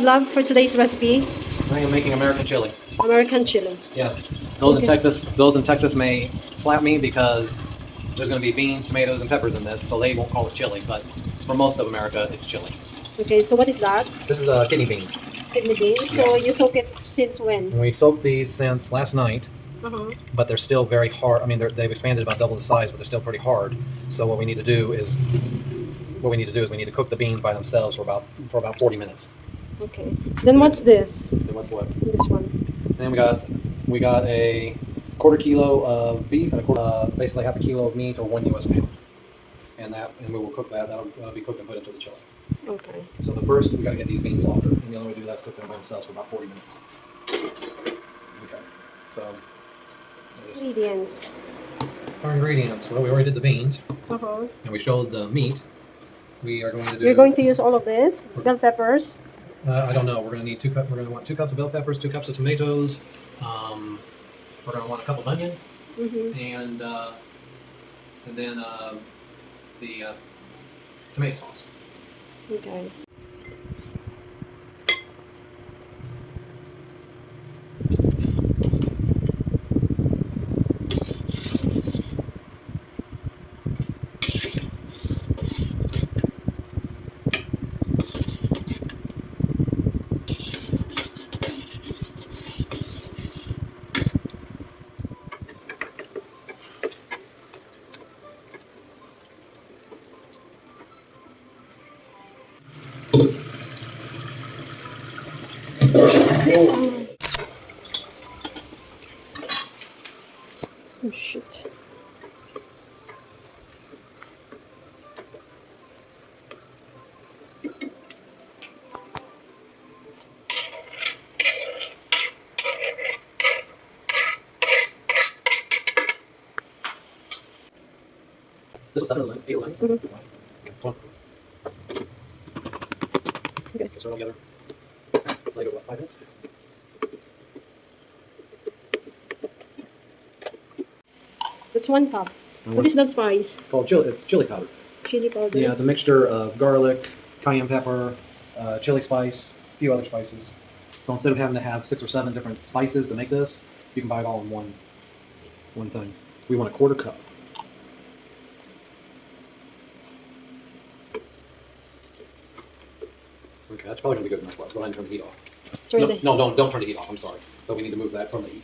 Love, for today's recipe? I am making American chili. American chili. Yes. Those Okay. those in Texas may slap me because there's going to be beans, tomatoes, and peppers in this, so they won't call it chili. But for most of America, it's chili. Okay, so what is that? This is kidney beans. Kidney beans. So you soak it since when? We soaked these since last night, Uh-huh. but they're still very hard. I mean, they've expanded about double the size, but they're still pretty hard. So what we need to do is we need to cook the beans by themselves for about 40 minutes. Okay. Then what's this? Then what's what? This one. Then we got a quarter kilo of beef and basically half a kilo of meat, or 1 U.S. pound, and we will cook that. That'll be cooked and put into the chili. Okay. So first we got to get these beans softer, and the only way to do that is cook them by themselves for about 40 minutes. Okay. So Ingredients. our ingredients. Well, we already did the beans, Uh-huh. and we showed the meat. We are going to do. You're going to use all of this? Bell peppers? I don't know. We're going to need We're going to want 2 cups of bell peppers, 2 cups of tomatoes. We're going to want a cup of onion, Mm-hmm. and then the tomato sauce. Okay. Oh, shit. This was 7 of them, 8 of them. Mhm. Okay, come on. Okay. Throw it together. Let it go, what, 5 minutes? That's 1 cup. What is that spice? It's called chili. It's chili powder. Chili powder? Yeah, it's a mixture of garlic, cayenne pepper, chili spice, a few other spices. So instead of having to have 6 or 7 different spices to make this, you can buy it all in one thing. We want a quarter cup. Okay, that's probably gonna be good enough. Go ahead and turn the heat off. Turn No, the- no, don't turn the heat off. I'm sorry. So we need to move that from the heat.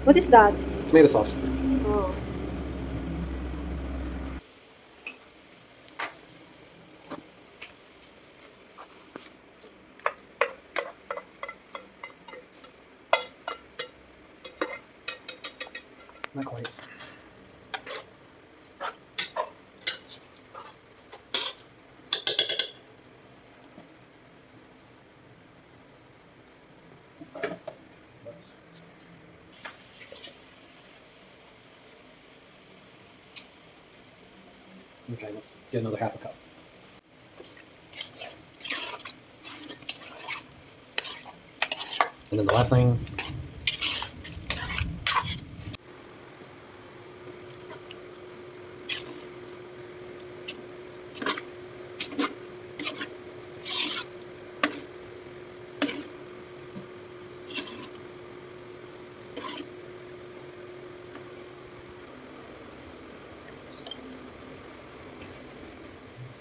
What is that? Tomato sauce. Oh. Not quite. Let's. Okay, let's get another half a cup. And then the last thing.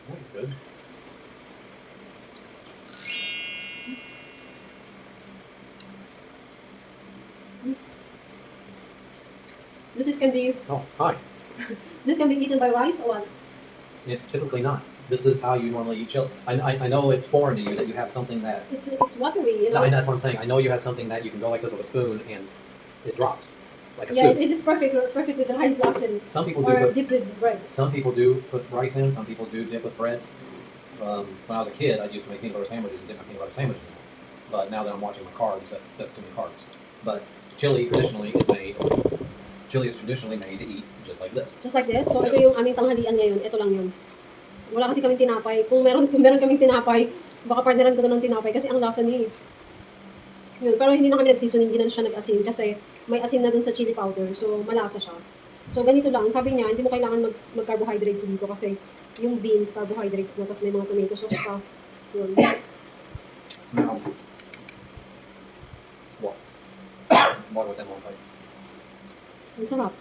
That's good. This can be Oh, hi. this can be eaten by rice or what? It's typically not. This is how you normally eat chili. I know it's foreign to you that you have something that. It's watery, you know. No, that's what I'm saying. I know you have something that you can go like this with a spoon and it drops like a Yeah, soup. it is perfect with rice actually. Some people do. Or dipped with bread. Some people do put rice in. Some people do dip with bread. When I was a kid, I used to make peanut butter sandwiches and dip my peanut butter sandwiches in it. But now that I'm watching my carbs, that's too many carbs. But chili is traditionally made to eat just like this. Just like this. So ito yung aming tanghalian ngayon. Ito lang yun. Wala kasi kaming tinapay. Kung meron kaming tinapay, baka partneran ko to ng tinapay kasi ang lasa niya. Yun. Pero hindi na kami nag-seasoning, hindi na siya nag-asin kasi may asin na dun sa chili powder. So malasa siya. So ganito lang. Sabi niya, hindi mo kailangan mag-carbohydrates dito kasi yung beans, carbohydrates na, tapos may mga tomato sauce pa. Yun. Now, what? Water with them on plate. Ang sarap.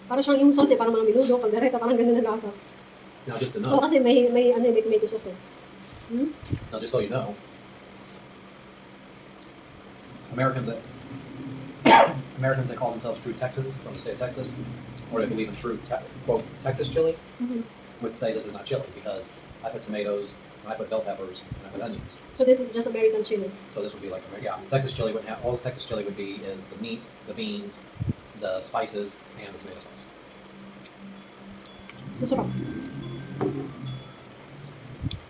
Para siyang yung sauce parang mga minudo, kaldereta, parang ganun na lasa. Now, just to Oo, know, kasi may tomato sauce eh. now just so you know, Americans that call themselves true Texans from the state of Texas, or they believe in true quote Texas chili, would say this is not chili because I put tomatoes and I put bell peppers and I put onions. So this is just American chili. So this would be like Texas chili would have all Texas chili would be is the meat, the beans, the spices, and the tomato sauce. Masarap.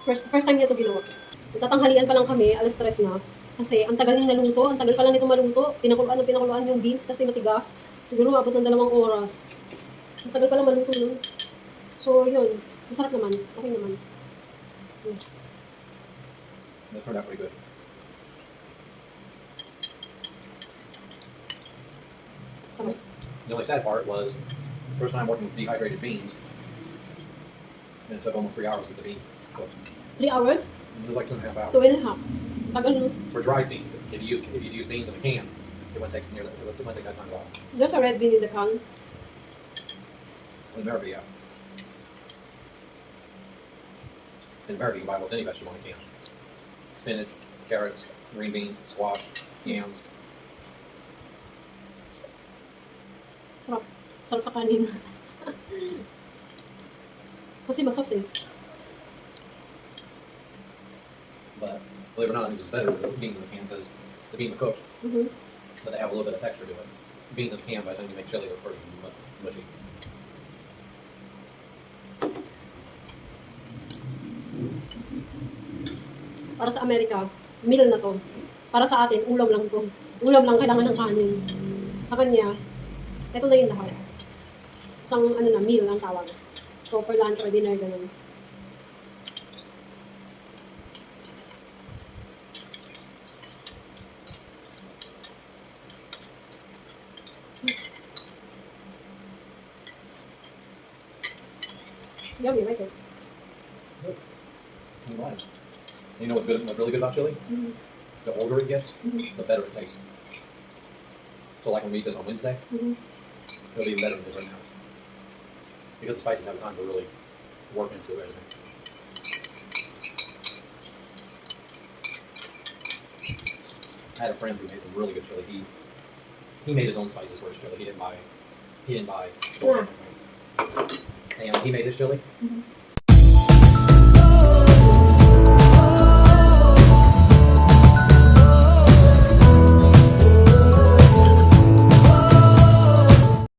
First time niya ito ginawa. Tatanghalian pa lang kami, alas 3 na. Kasi ang tagal niyang naluto, ang tagal pa lang nito maluto. Pinakuluan yung beans kasi matigas. Siguro mabot ng 2 oras. Ang tagal pa lang maluto nun. So yun, masarap naman. Okay naman. That turned out pretty good. Sarap. The only sad part was first time working with dehydrated beans, and it took almost 3 hours to get the beans cooked. 3 hours? It was like 2.5 hours. 2.5. Tagal no? For dried beans, if you use beans in a can, it wouldn't take that time at all. Just a red bean in the can. In America, yeah. In America, you can buy almost any vegetable in a can. Spinach, carrots, green beans, squash, yams. Sarap. Sarap sa kanin. Kasi masos eh. But believe it or not, it's better with the beans in the can because the beans are cooked, but they have a little bit of texture to it. Beans in the can, by the time you make chili, they're pretty mushy. Para sa Amerika, meal na to. Para sa atin, ulam lang to. Ulam lang, kailangan ng kanin. Sa kanya, ito na yung lahat. Isang meal ang tawag. So for lunch or dinner, ganun. Yummy, like it. Right. You know what's good? What's really good about chili? The older it gets, the better it tastes. So like when we eat this on Wednesday, it'll be even better than it is right now. Because the spices have time to really work into everything. I had a friend who made some really good chili. He made his own spices for his chili. He didn't buy. Yeah. And he made his chili.